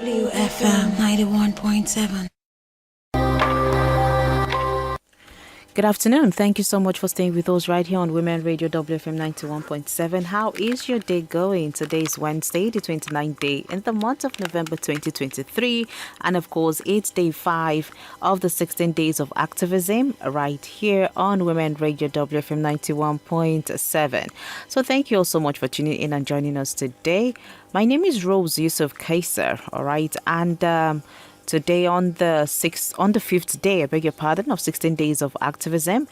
WFM 91.7. Good afternoon. Thank you so much for staying with us right here on Women Radio WFM 91.7. How is your day going? Today is Wednesday, the 29th day in the month of November 2023. And of course, it's day 5 of the 16 days of activism right here on Women Radio WFM 91.7. So thank you all so much for tuning in and joining us today. My name is Rose Yusuf Kaiser, all right? And today on the fifth day, I beg your pardon, of 16 days of activism,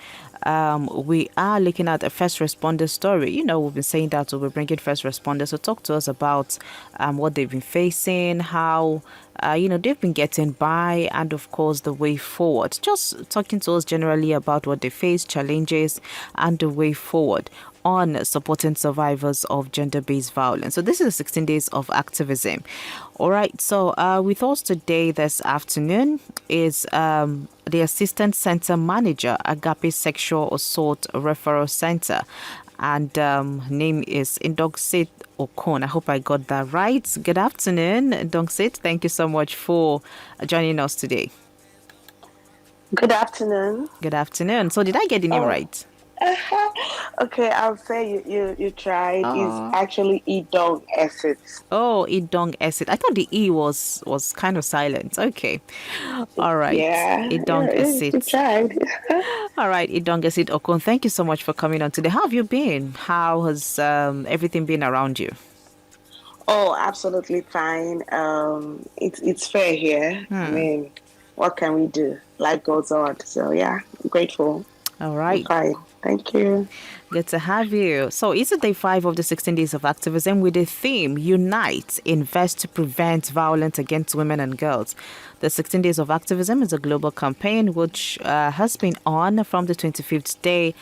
we are looking at a first responder story. You know, we've been saying that we'll be bringing first responders to talk to us about what they've been facing, how they've been getting by, and of course the way forward. Just talking to us generally about what they face, challenges, and the way forward on supporting survivors of gender-based violence. So this is 16 days of activism. All right. So with us today this afternoon is the Assistant Center Manager, Agape Sexual Assault Referral Center. And name is Indongsit Okon. I hope I got that right. Good afternoon, Indongsit. Thank you so much for joining us today. Good afternoon. Good afternoon. So did I get the name right? Okay, I'll say you tried. It's actually Idong Esset. Oh, Idong Esset. I thought the E was kind of silent. Okay. All right. Yeah. Idong Esset. You tried. All right, Idong Esset Okon. Thank you so much for coming on today. How have you been? How has everything been around you? Oh, absolutely fine. It's fair here. I mean, what can we do? Life goes on. So yeah, I'm grateful. All right. I'm fine. Thank you. Good to have you. So it's day 5 of the 16 days of activism with the theme Unite, Invest to Prevent Violence Against Women and Girls. The 16 days of activism is a global campaign which has been on from the 25th day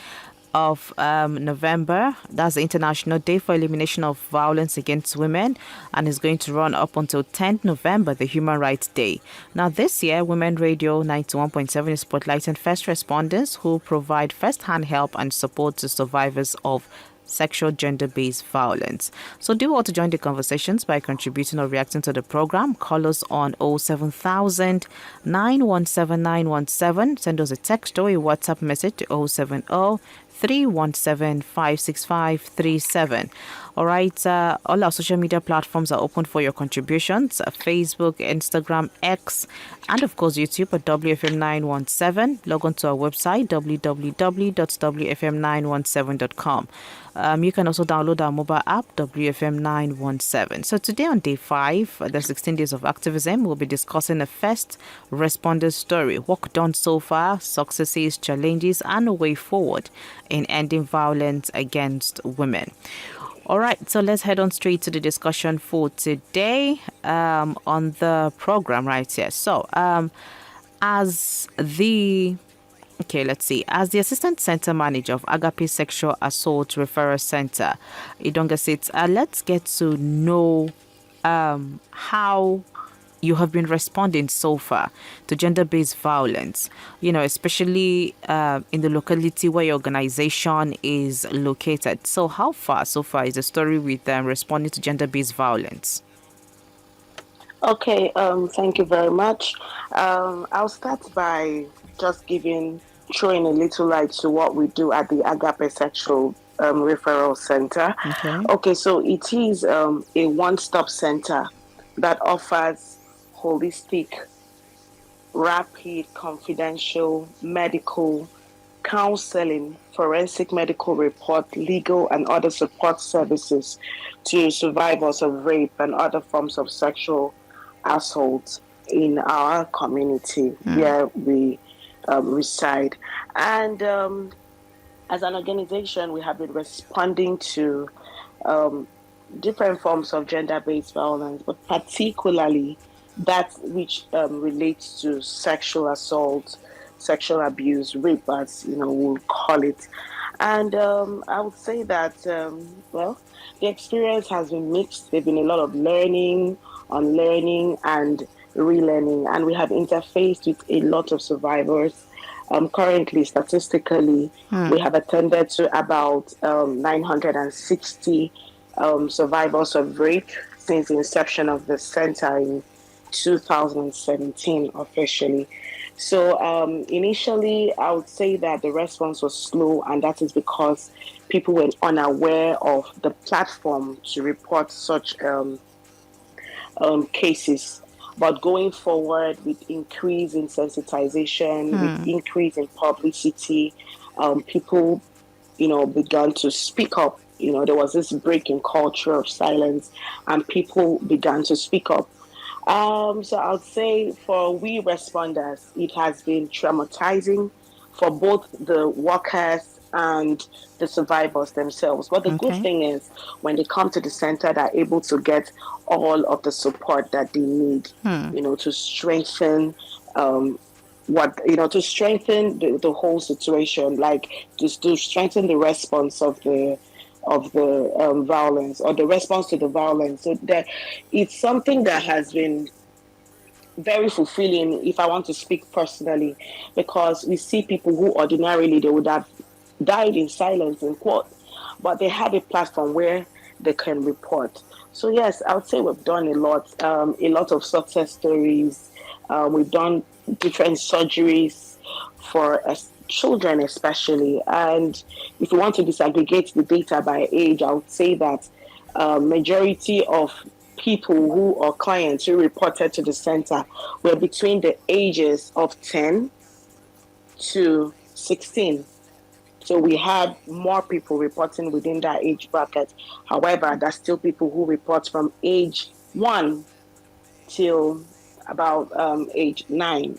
of November. That's the International Day for Elimination of Violence Against Women, and is going to run up until 10th November, the Human Rights Day. Now, this year, Women Radio 91.7 is spotlighting first responders who provide first-hand help and support to survivors of sexual gender-based violence. So do want to join the conversations by contributing or reacting to the program. Call us on 07000 917 917. Send us a text or a WhatsApp message to 070 317 56537. All right, all our social media platforms are open for your contributions: Facebook, Instagram, X, and of course YouTube at WFM917. Log on to our website www.wfm917.com. You can also download our mobile app WFM917. So today on day 5, the 16 days of activism, we'll be discussing a first responder story, work done so far, successes, challenges, and a way forward in ending violence against women. All right, so let's head on straight to the discussion for today on the program right here. So as the Assistant Center Manager of Agape Sexual Assault Referral Center, Idongasit, let's get to know how you have been responding so far to gender-based violence, especially in the locality where your organization is located. So how far so far is the story with responding to gender-based violence? Okay, thank you very much. I'll start by just throwing a little light to what we do at the Agape Sexual Referral Center. Okay, so it is a one-stop center that offers holistic, rapid, confidential, medical, counseling, forensic medical report, legal and other support services to survivors of rape and other forms of sexual assault in our community where we reside. And as an organization, we have been responding to different forms of gender-based violence, but particularly that which relates to sexual assault, sexual abuse, rape, as we'll call it. And I would say that, the experience has been mixed. There's been a lot of learning, unlearning, and relearning, and we have interfaced with a lot of survivors. Currently, statistically, we have attended to about 960 survivors of rape since the inception of the center in 2017 officially. So initially, I would say that the response was slow, and that is because people were unaware of the platform to report such cases. But going forward, with increase in sensitization, with increase in publicity, people, began to speak up. There was this break in culture of silence, and people began to speak up. So I would say for we responders, it has been traumatizing for both the workers and the survivors themselves. But the good Okay. thing is, when they come to the center, they're able to get all of the support that they need, to strengthen to strengthen the whole situation, like just to strengthen the response of the violence, or the response to the violence. So that it's something that has been very fulfilling, if I want to speak personally, because we see people who ordinarily they would have died in silence, in quote, but they have a platform where they can report. So yes, I would say we've done a lot of success stories. We've done different surgeries for children, especially. And if you want to disaggregate the data by age, I would say that majority of people who or clients who reported to the center were between the ages of 10 to 16. So we had more people reporting within that age bracket. However, there's still people who report from age 1 till about age 9.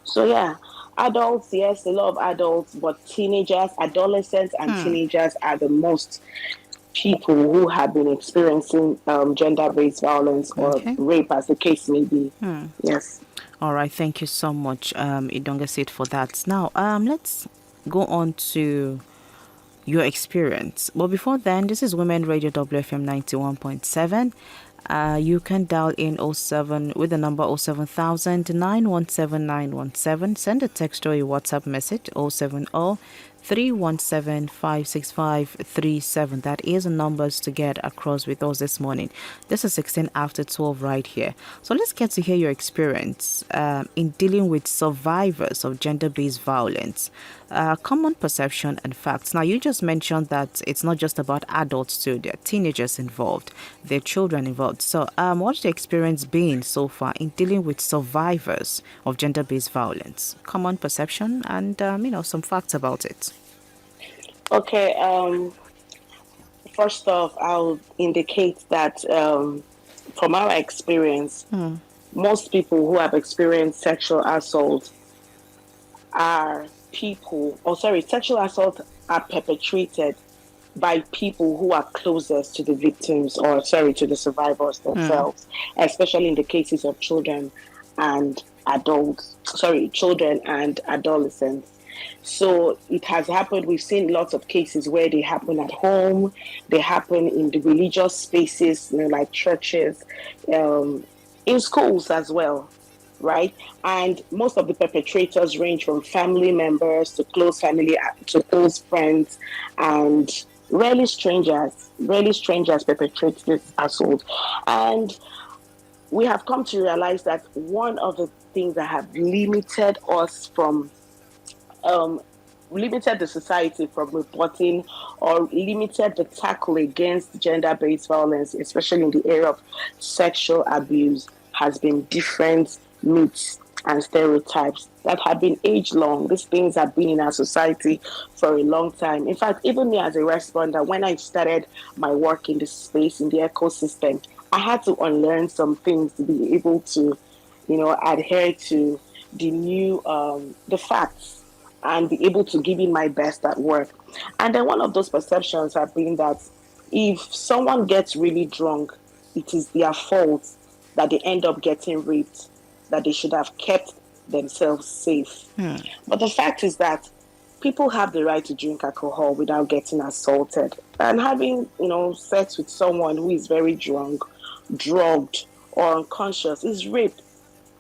So yeah, adults, yes, a lot of adults, but teenagers, adolescents and teenagers are the most people who have been experiencing gender-based violence or Okay. rape, as the case may be. Yes. All right. Thank you so much, Idonga Sid, for that. Now, let's go on to your experience. But before then, this is Women Radio WFM 91.7. You can dial in oh 07 with the number 07000 917 Send a text or a WhatsApp message 070 317 56537. That is the numbers to get across with us this morning. This is 16 after 12 right here. So let's get to hear your experience in dealing with survivors of gender-based violence. Common perception and facts. Now, you just mentioned that it's not just about adults too. There are teenagers involved. There are children involved. So what's the experience been so far in dealing with survivors of gender-based violence? Common perception and, some facts about it. Okay. First off, I'll indicate that from our experience, most people who have experienced sexual assault are sexual assault are perpetrated by people who are closest to the victims, or to the survivors themselves, especially in the cases of children and children and adolescents. So it has happened. We've seen lots of cases where they happen at home, they happen in the religious spaces, like churches, in schools as well, right? And most of the perpetrators range from family members to close friends, and rarely strangers. Rarely strangers perpetrate this assault. And we have come to realize that one of the things that have limited us from limited the society from reporting, or limited the tackle against gender-based violence, especially in the area of sexual abuse, has been different myths and stereotypes that have been age-long. These things have been in our society for a long time. In fact, even me as a responder, when I started my work in the space, in the ecosystem, I had to unlearn some things to be able to, adhere to the facts, and be able to give in my best at work. And then one of those perceptions have been that if someone gets really drunk, it is their fault that they end up getting raped, that they should have kept themselves safe. But the fact is that people have the right to drink alcohol without getting assaulted. And having, sex with someone who is very drunk, drugged, or unconscious is rape.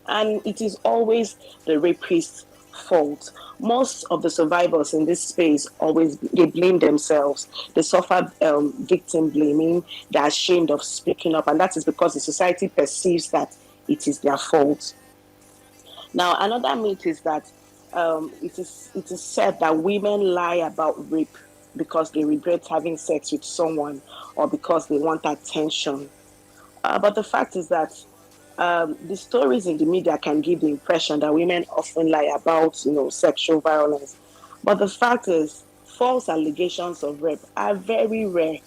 And it is always the rapist's fault. Most of the survivors in this space they blame themselves. They suffer victim blaming. They're ashamed of speaking up, and that is because the society perceives that it is their fault. Now, another myth is that it is said that women lie about rape because they regret having sex with someone or because they want attention. But the fact is that the stories in the media can give the impression that women often lie about, sexual violence. But the fact is, false allegations of rape are very rare.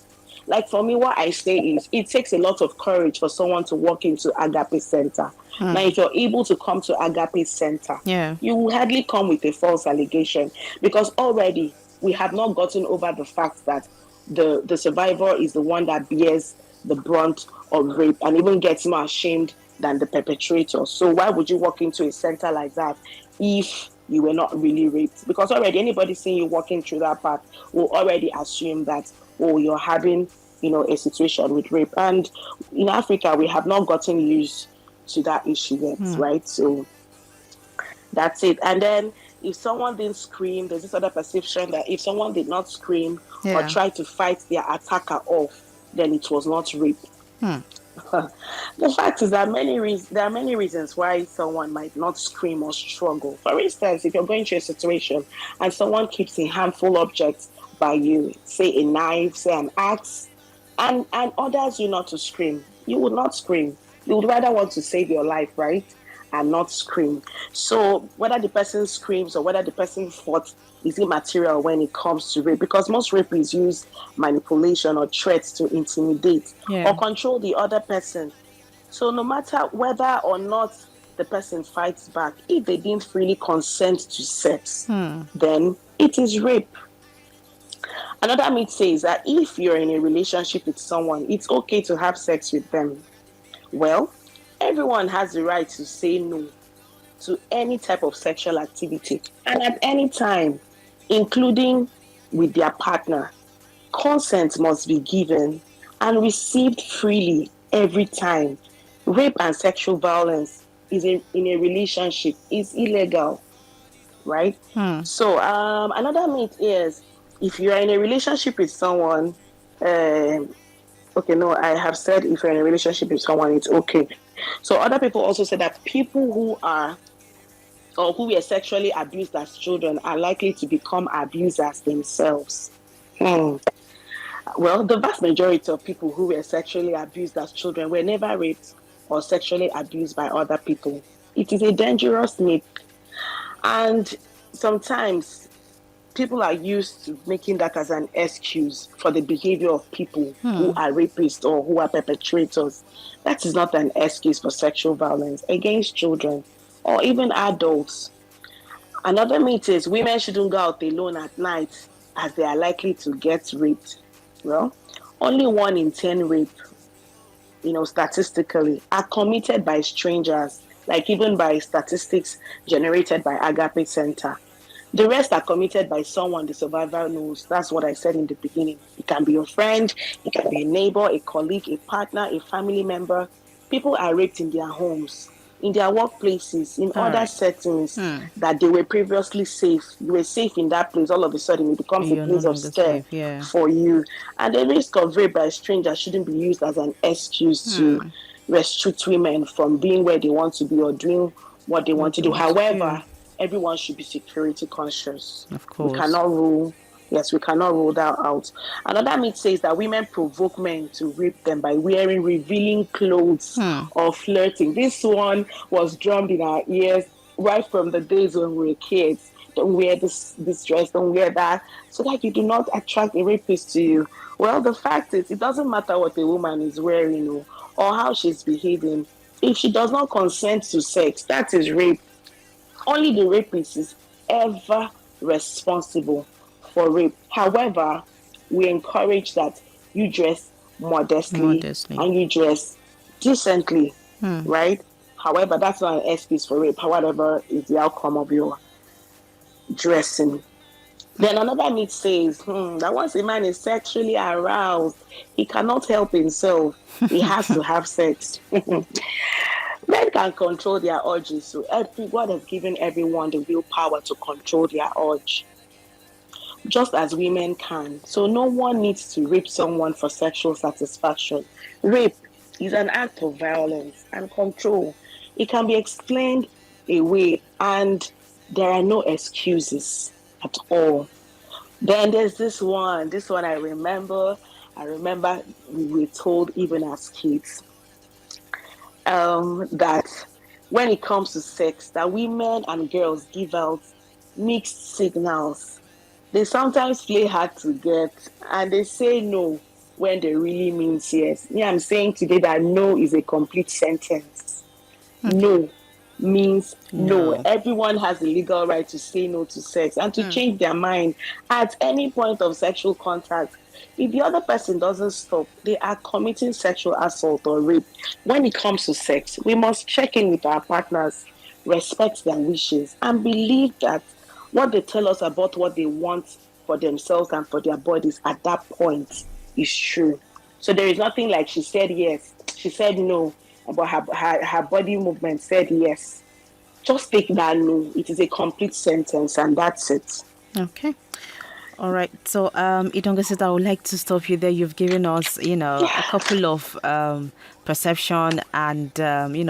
Like for me, what I say is it takes a lot of courage for someone to walk into Agape Center. Now, if you're able to come to Agape Center, Yeah. you will hardly come with a false allegation because already we have not gotten over the fact that the survivor is the one that bears the brunt of rape and even gets more ashamed than the perpetrator. So why would you walk into a center like that if you were not really raped? Because already anybody seeing you walking through that path will already assume that, oh, you're having, a situation with rape. And in Africa, we have not gotten used to that issue yet, right? So that's it. And then if someone didn't scream, there's this other perception that if someone did not scream or Yeah. try to fight their attacker off, then it was not rape. The fact is that there are many reasons why someone might not scream or struggle. For instance, if you're going through a situation and someone keeps a harmful object by you, say a knife, say an axe, and orders you not to scream, you would not scream. You would rather want to save your life, right? And not scream. So whether the person screams or whether the person fought is immaterial when it comes to rape, because most rapists use manipulation or threats to intimidate or Yeah. control the other person. So no matter whether or not the person fights back, if they didn't freely consent to sex, then it is rape. Another myth says that if you're in a relationship with someone, it's okay to have sex with them. Well, everyone has the right to say no to any type of sexual activity and at any time, including with their partner. Consent must be given and received freely every time. Rape and sexual violence in a relationship is illegal, right? So another myth is if you're in a relationship with someone, okay, no, I have said if you're in a relationship with someone, it's okay. So other people also say that people who are or who were sexually abused as children are likely to become abusers themselves. Hmm. Well, the vast majority of people who were sexually abused as children were never raped or sexually abused by other people. It is a dangerous myth. And sometimes people are used to making that as an excuse for the behavior of people who are rapists or who are perpetrators. That is not an excuse for sexual violence against children or even adults. Another myth is women shouldn't go out alone at night as they are likely to get raped. Well, only 1 in 10 rape, statistically, are committed by strangers, like even by statistics generated by Agape Center. The rest are committed by someone the survivor knows. That's what I said in the beginning. It can be your friend, it can be a neighbor, a colleague, a partner, a family member. People are raped in their homes, in their workplaces, in All other right. settings that they were previously safe. You were safe in that place. All of a sudden, it becomes a You're no place of longer scare safe. Yeah. for you. And the risk of rape by strangers shouldn't be used as an excuse to restrict women from being where they want to be or doing what they want What to they do. want to do. However, everyone should be security conscious. Of We course. cannot rule. Yes, we cannot rule that out. Another myth says that women provoke men to rape them by wearing revealing clothes or flirting. This one was drummed in our ears right from the days when we were kids. Don't wear this dress, don't wear that, so that you do not attract a rapist to you. Well, the fact is, it doesn't matter what a woman is wearing or how she's behaving. If she does not consent to sex, that is rape. Only the rapist is ever responsible for rape. However, we encourage that you dress modestly Modestly. and you dress decently, right? However, that's not an excuse for rape. Whatever is the outcome of your dressing. Then another myth says that once a man is sexually aroused, he cannot help himself. He has to have sex. Men can control their urges, so God has given everyone the willpower to control their urge, just as women can. So no one needs to rape someone for sexual satisfaction. Rape is an act of violence and control. It can be explained away, and there are no excuses at all. Then there's this one I remember. I remember we were told even as kids that when it comes to sex, that women and girls give out mixed signals. They sometimes play hard to get, and they say no when they really mean yes. Me, I'm saying today that no is a complete sentence. No means no. No. Everyone has the legal right to say no to sex and to change their mind at any point of sexual contact. If the other person doesn't stop, they are committing sexual assault or rape. When it comes to sex, we must check in with our partners, respect their wishes, and believe that what they tell us about what they want for themselves and for their bodies at that point is true. So there is nothing like she said yes, she said no, but her body movement said yes. Just take that no. It is a complete sentence, and that's it. Okay. All right. So, Idonga said, I would like to stop you there. You've given us, a Yeah. couple of perception and,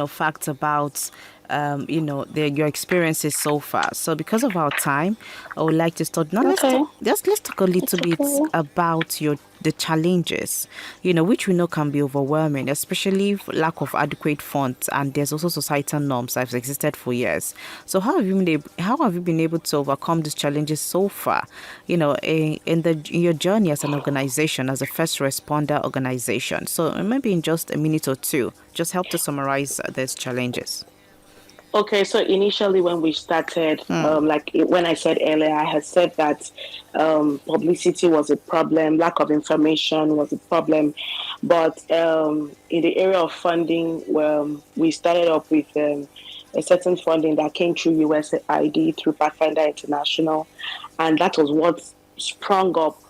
facts about, your experiences so far. So, because of our time, I would like to start. Now, Okay. let's talk a It's little bit okay. about the challenges, which we know can be overwhelming, especially lack of adequate funds, and there's also societal norms that have existed for years. So how have you been able to overcome these challenges so far? In your journey as an organization, as a first responder organization. So maybe in just a minute or two, just help to summarize these challenges. Okay, so initially when we started, when I said earlier, I had said that publicity was a problem, lack of information was a problem, but in the area of funding, we started off with a certain funding that came through USAID through Pathfinder International, and that was what sprung up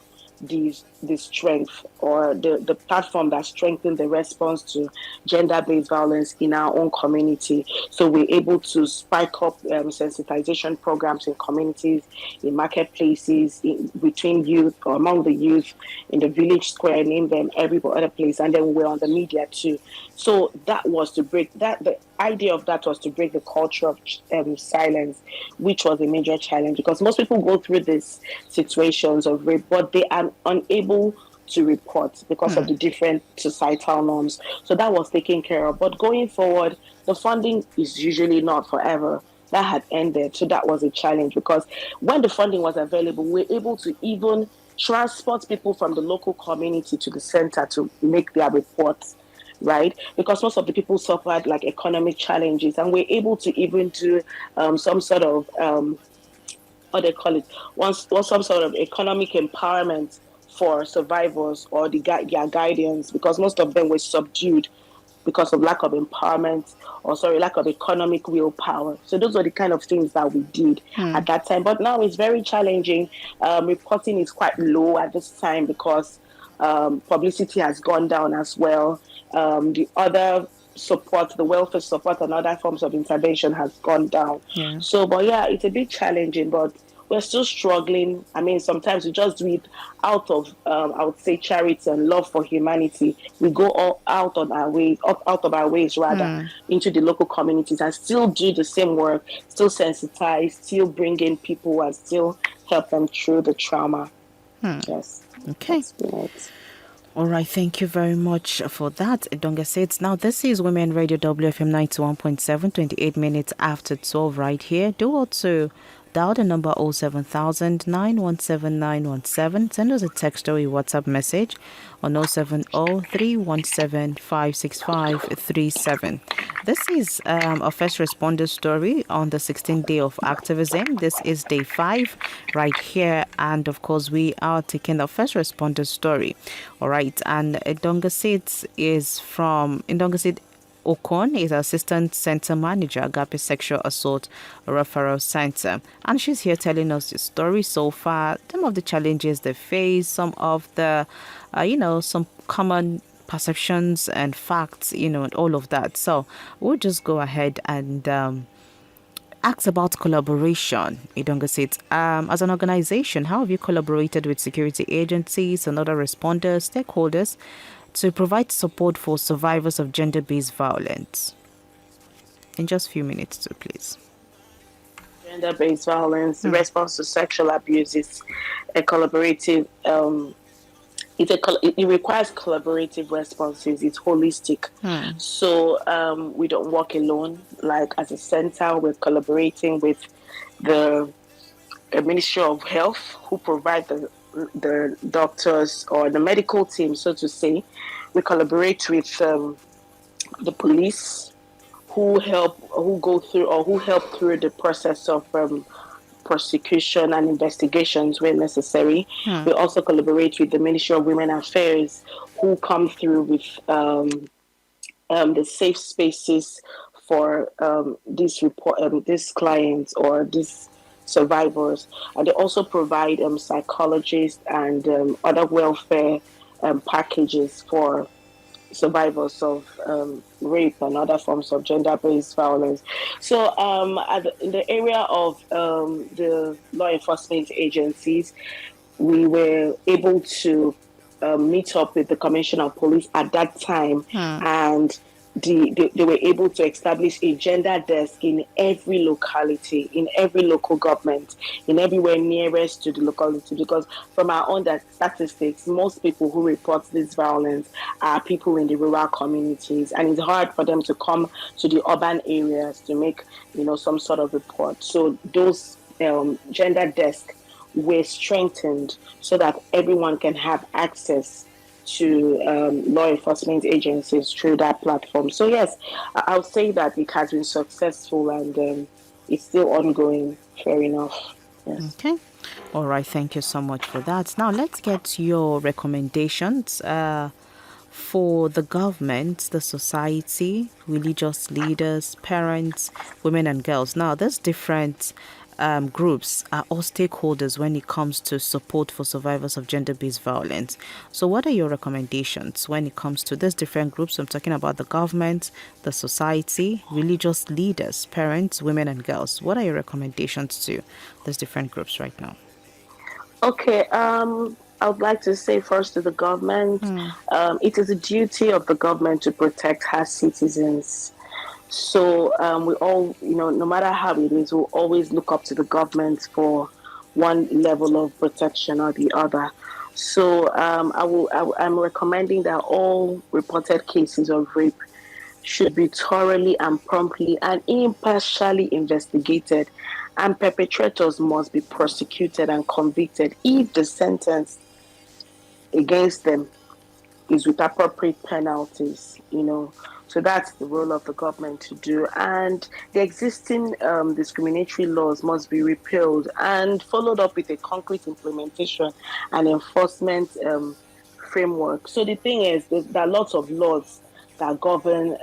the strength or the platform that strengthened the response to gender-based violence in our own community. So we're able to spike up sensitization programs in communities, in marketplaces, between youth or among the youth, in the village square, name them, every other place. And then we're on the media too. So that was to break that. The idea of that was to break the culture of silence, which was a major challenge because most people go through these situations of rape, but they are unable to report because of the different societal norms. So that was taken care of. But going forward, the funding is usually not forever. That had ended. So that was a challenge because when the funding was available, we were able to even transport people from the local community to the center to make their reports, right? Because most of the people suffered like economic challenges, and we're able to even do some sort of what they call it, some sort of economic empowerment for survivors or their guardians, because most of them were subdued because of lack of empowerment or lack of economic willpower. So those are the kind of things that we did at that time. But now it's very challenging. Reporting is quite low at this time because publicity has gone down as well. The other support, the welfare support and other forms of intervention has gone down. Yeah. So, but yeah, it's a bit challenging, but we're still struggling. I mean, sometimes we just do it out of, I would say, charity and love for humanity. We go all out on our way, out of our ways rather, into the local communities and still do the same work, still sensitize, still bring in people and still help them through the trauma. Yes. Okay. That's it. All right, thank you very much for that, Donga says. Now, this is Women Radio WFM 91.7, 28 minutes after 12 right here. Do also dial the number 07000 917 917. Send us a text or a WhatsApp message on 070 317 56537. This is a first responder story on the 16th day of activism. This is day 5 right here. And of course, we are taking the first responder story. All right. And Ndonga Okon is Assistant Center Manager, Agape Sexual Assault Referral Center. And she's here telling us the story so far, some of the challenges they face, some of the, some common perceptions and facts, and all of that. So we'll just go ahead and ask about collaboration. Idonga said, as an organization, how have you collaborated with security agencies and other responders, stakeholders, to provide support for survivors of gender-based violence? In just a few minutes too, please. Gender-based violence, the response to sexual abuse is a collaborative. It requires collaborative responses. It's holistic. So we don't work alone. Like as a center, we're collaborating with the Ministry of Health, who provide the doctors or the medical team, so to say. We collaborate with the police, who go through or who help through the process of prosecution and investigations where necessary. We also collaborate with the Ministry of Women Affairs, who come through with the safe spaces for these clients or these survivors, and they also provide psychologists and other welfare packages for survivors of rape and other forms of gender-based violence. So, in the area of the law enforcement agencies, we were able to meet up with the commissioner of police at that time, and they were able to establish a gender desk in every locality, in every local government, in everywhere nearest to the locality. Because from our own statistics, most people who report this violence are people in the rural communities, and it's hard for them to come to the urban areas to make some sort of report. So those gender desks were strengthened so that everyone can have access to law enforcement agencies through that platform. So yes, I'll say that it has been successful and it's still ongoing. Fair enough. Yes. Okay. All right. Thank you so much for that. Now let's get your recommendations for the government, the society, religious leaders, parents, women and girls. Now there's different groups are all stakeholders when it comes to support for survivors of gender-based violence. So what are your recommendations when it comes to these different groups? I'm talking about the government, the society, religious leaders, parents, women and girls. What are your recommendations to these different groups right now? Okay. I would like to say first to the government, it is a duty of the government to protect her citizens. So we all, no matter how it is, we'll always look up to the government for one level of protection or the other. So I'm recommending that all reported cases of rape should be thoroughly and promptly and impartially investigated, and perpetrators must be prosecuted and convicted if the sentence against them is with appropriate penalties. So that's the role of the government to do. And the existing discriminatory laws must be repealed and followed up with a concrete implementation and enforcement framework. So the thing is, there are lots of laws that govern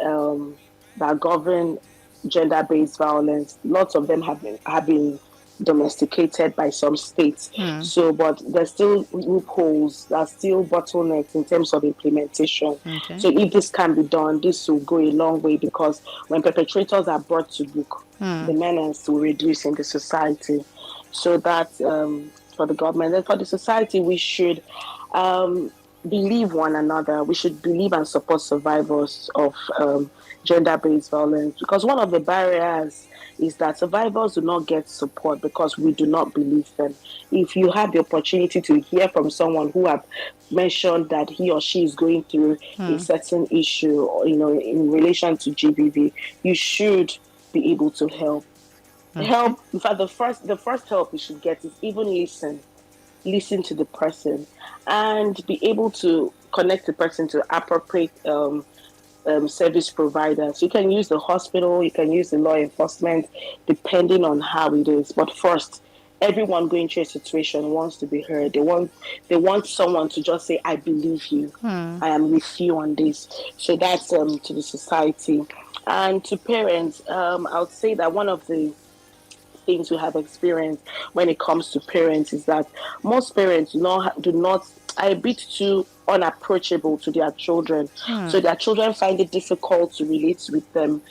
gender-based violence. Lots of them have been domesticated by some states. So, but there's still loopholes, there's still bottlenecks in terms of implementation. Okay. So, if this can be done, this will go a long way, because when perpetrators are brought to book, the menace will reduce in the society. So that's for the government. And for the society, we should believe one another. We should believe and support survivors of gender-based violence, because one of the barriers is that survivors do not get support because we do not believe them. If you have the opportunity to hear from someone who have mentioned that he or she is going through a certain issue, or, in relation to GBV, you should be able to help. Okay. Help. In fact, the first help you should get is even listen to the person, and be able to connect the person to appropriate service providers. You can use the hospital, you can use the law enforcement, depending on how it is. But first, everyone going through a situation wants to be heard. They want someone to just say, "I believe you. I am with you on this." So that's to the society. And to parents, I would say that one of the things we have experienced when it comes to parents is that most parents do not are a bit too unapproachable to their children. So their children find it difficult to relate with them,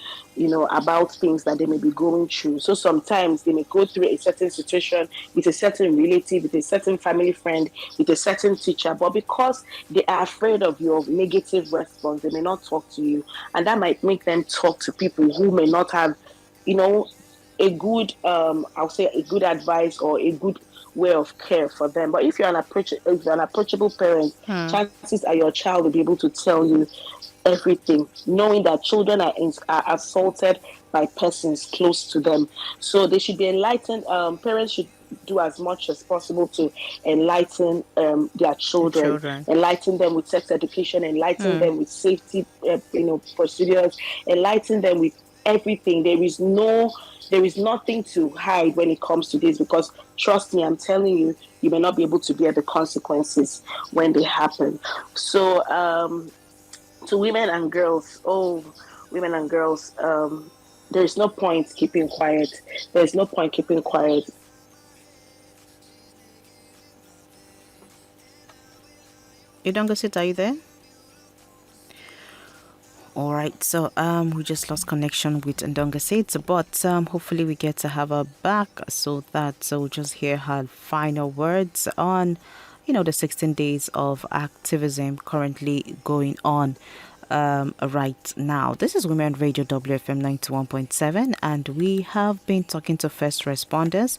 about things that they may be going through. So sometimes they may go through a certain situation with a certain relative, with a certain family friend, with a certain teacher, but because they are afraid of your negative response, they may not talk to you. And that might make them talk to people who may not have, you know, a good I'll say a good advice or a good way of care for them. But if you're an approachable parent, chances are your child will be able to tell you everything, knowing that children are assaulted by persons close to them. So they should be enlightened. Parents should do as much as possible to enlighten their The children, children. enlighten them with sex education, enlighten them with safety, procedures, enlighten them with everything. There is nothing to hide when it comes to this, because trust me, I'm telling you, you may not be able to bear the consequences when they happen. So, to women and girls, women and girls, there is no point keeping quiet. There's no point keeping quiet. Idongosit, are you there? All right, so we just lost connection with Ndongosit, but hopefully we get to have her back so we'll just hear her final words on, the 16 days of activism currently going on right now. This is Women Radio WFM 91.7, and we have been talking to first responders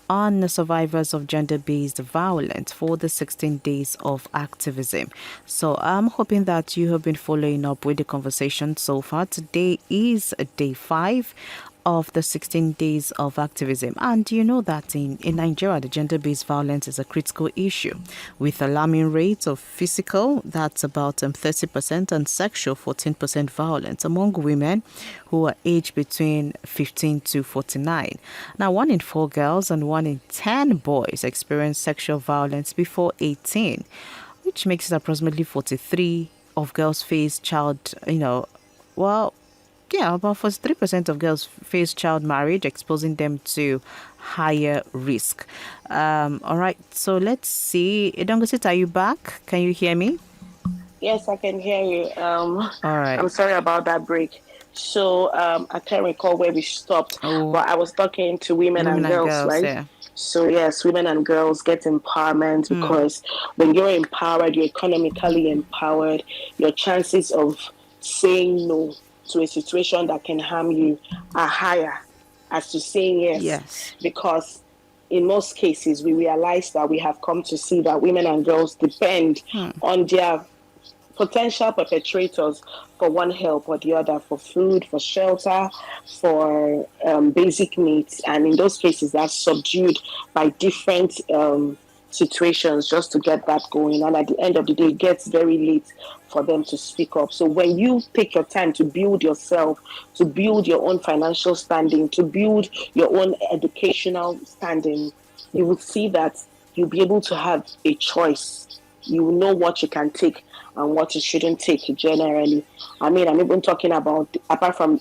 on the survivors of gender-based violence for the 16 days of activism. So I'm hoping that you have been following up with the conversation so far. Today is day 5 of the 16 days of activism. And you know that in Nigeria, the gender-based violence is a critical issue with alarming rates of physical, that's about 30%, and sexual, 14% violence among women who are aged between 15 to 49. Now, 1 in 4 girls and 1 in 10 boys experience sexual violence before 18, which makes it approximately 43 of girls face about 43% of girls face child marriage, exposing them to higher risk. All right, so let's see. Idongosit, are you back? Can you hear me? Yes, I can hear you. All right. I'm sorry about that break. So I can't recall where we stopped, Oh, but I was talking to women women and and girls, girls, right? yeah. So yes, women and girls get empowerment, because when you're empowered, you're economically empowered. Your chances of saying no to a situation that can harm you are higher as to saying yes, Yes. because in most cases we realize that we have come to see that women and girls depend on their potential perpetrators for one help or the other, for food, for shelter, for basic needs. And in those cases, that's subdued by different situations just to get that going. And at the end of the day, it gets very late for them to speak up. So when you take your time to build yourself, to build your own financial standing, to build your own educational standing, you will see that you'll be able to have a choice. You will know what you can take and what you shouldn't take generally. I mean, I'm even talking about, apart from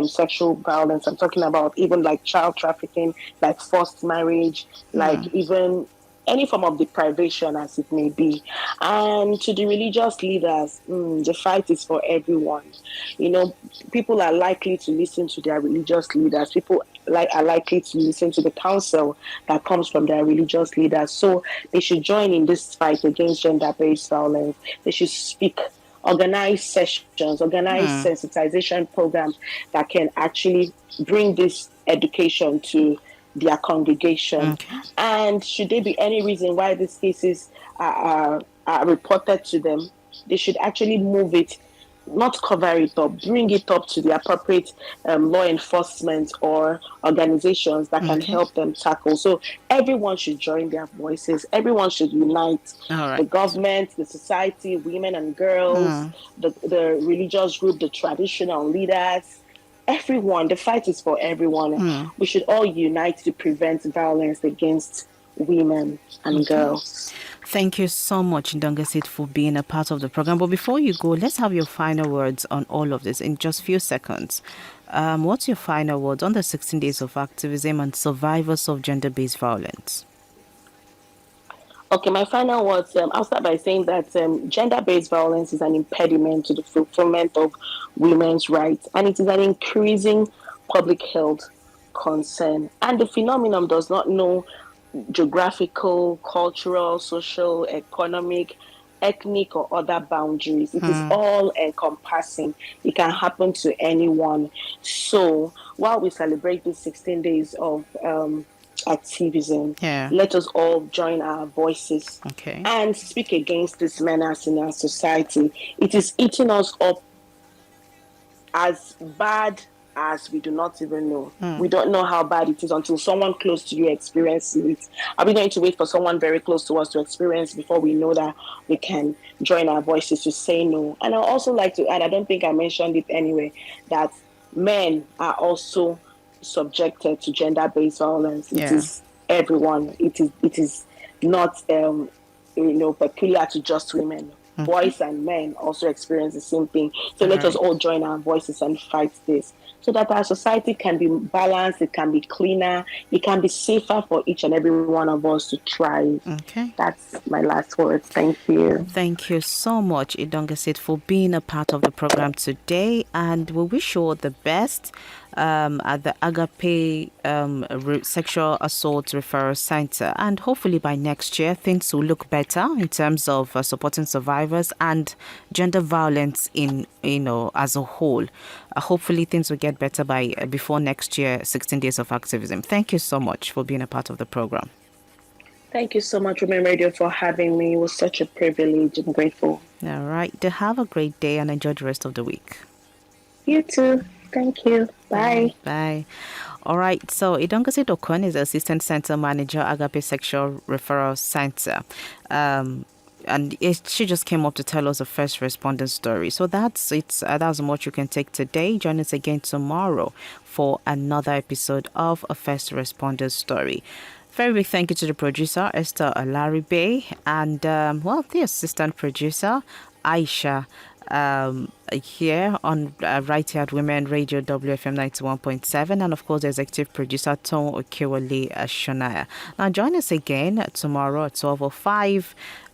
sexual violence, I'm talking about even like child trafficking, like forced marriage, like even any form of deprivation as it may be. And to the religious leaders, the fight is for everyone. People are likely to listen to their religious leaders. People are likely to listen to the counsel that comes from their religious leaders. So they should join in this fight against gender-based violence. They should speak, organize sessions, organize sensitization programs that can actually bring this education to their congregation. Okay. And should there be any reason why these cases are reported to them, they should actually move it, not cover it up, bring it up to the appropriate law enforcement or organizations that can Okay. help them tackle. So everyone should join their voices. Everyone should unite. All The right. government, the society, women and girls, the religious group, the traditional leaders, everyone. The fight is for everyone. We should all unite to prevent violence against women and Okay. girls. Thank you so much, Ndongesit, for being a part of the program. But before you go, let's have your final words on all of this in just a few seconds. What's your final words on the 16 days of activism and survivors of gender-based violence? Okay, my final words. I'll start by saying that gender-based violence is an impediment to the fulfillment of women's rights, and it is an increasing public health concern. And the phenomenon does not know geographical, cultural, social, economic, ethnic, or other boundaries. It is all encompassing. It can happen to anyone. So while we celebrate these 16 days of activism, Yeah. let us all join our voices Okay. and speak against this menace in our society. It is eating us up as bad as we do not even know. We don't know how bad it is until someone close to you experiences it. Are we going to wait for someone very close to us to experience before we know that we can join our voices to say no? And I also like to add, I don't think I mentioned it anyway, that men are also subjected to gender-based violence. It Yeah. is everyone. It is not peculiar to just women. Okay. Boys and men also experience the same thing. So All let us right. all join our voices and fight this so that our society can be balanced, it can be cleaner, it can be safer for each and every one of us to thrive. Okay. That's my last words. Thank you. Thank you so much, Idongasit, for being a part of the program today. And we wish you all the best at the Agape Sexual Assault Referral Center. And hopefully by next year, things will look better in terms of supporting survivors and gender violence as a whole. Hopefully things will get better by before next year, 16 Days of Activism. Thank you so much for being a part of the program. Thank you so much, Women Radio, for having me. It was such a privilege. I'm grateful. All right. Have a great day and enjoy the rest of the week. You too. Thank you. Bye. Bye. All right. So Idongasi Dokon is Assistant Center Manager, Agape Sexual Referral Center. She just came up to tell us a first responder story. So that's what you can take today. Join us again tomorrow for another episode of a first responder story. Very big thank you to the producer, Esther Alaribe, and the assistant producer, Aisha, here on right here at Women Radio WFM 91.7, and of course the executive producer Tom Okewale Shonaya. Now join us again tomorrow at 12:05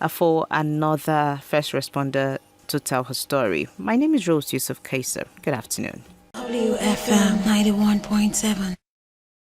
for another first responder to tell her story. My name is Rose Yusuf Kaiser. Good afternoon. WFM 91.7.